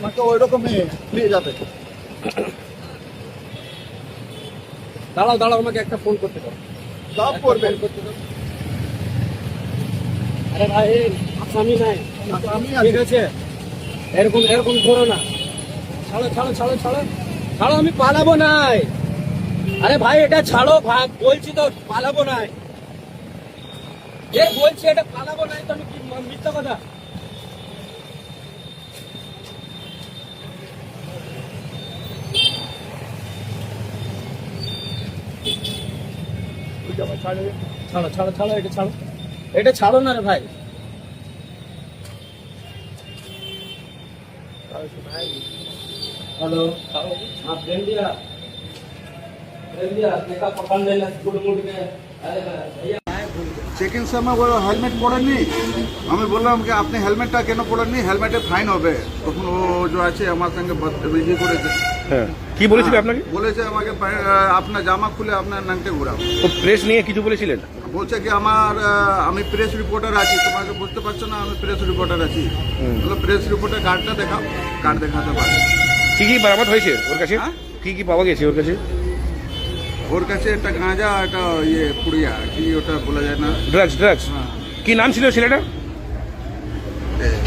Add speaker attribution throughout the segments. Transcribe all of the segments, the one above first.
Speaker 1: আমাকে ওই রকমই নিয়ে যাবে।
Speaker 2: দাঁড়াও দাঁড়াও, আমাকে একটা ফোন করতে দাও।
Speaker 1: সব করবে।
Speaker 2: আরে ভাই আসামি নাই,
Speaker 1: আসামি
Speaker 2: ঠিক
Speaker 1: আছে।
Speaker 2: আছে, এরকম এরকম করো না। ছাড়ো ছাড়ো ছাড়ো ছাড়ো ছাড়ো, আমি পালাবো নাই। আরে ভাই এটা ছাড়ো ভাই, বলছি তো পালাবো নাই। এ বলছি এটা পালাবো নাই, তো আমি কি মিথ্যা কথা? ছাড়ো ছাড়ো ছাড়ো, এটা ছাড়ো, এটা ছাড়ো না রে ভাই। हेलो हाँ प्रेम दिया देखा पकड़ लेना गुड़ मुड़ के। अरे भैया
Speaker 1: চেকিং সময় বলো হেলমেট পরেননি। আমি বললাম কি আপনি হেলমেটটা কেন পরেননি, হেলমেটে ফাইন হবে। তখন ও যে আছে আমার সঙ্গে বদতমিজি করেছে।
Speaker 3: হ্যাঁ, কি বলেছিল আপনাকে?
Speaker 1: বলেছে আমাকে আপনার জামা খুলে আপনার নাংটে ঘোরাও।
Speaker 3: তো প্রেস নিয়ে কিছু বলেছিলেন?
Speaker 1: বলছে কি আমি প্রেস রিপোর্টার আছি, তোমাকে বুঝতে পারছো না আমি প্রেস রিপোর্টার আছি। বলো প্রেস রিপোর্টার কার্ডটা দেখাও, কার্ড দেখাতে পারে।
Speaker 3: কি কি বরামদ হয়েছে ওর কাছে?
Speaker 1: হ্যাঁ?
Speaker 3: কি কি পাওয়া গেছে ওর কাছে?
Speaker 1: ওর কাছে একটা গাঁজা, একটা পুড়িয়া, কি ওটা বলা যায় না।
Speaker 3: ড্রাগস।
Speaker 1: হ্যাঁ,
Speaker 3: কি নাম ছিল ছেলেটা?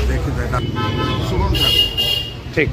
Speaker 1: দেখি দেখা শুভম ঠাকুর।
Speaker 3: ঠিক।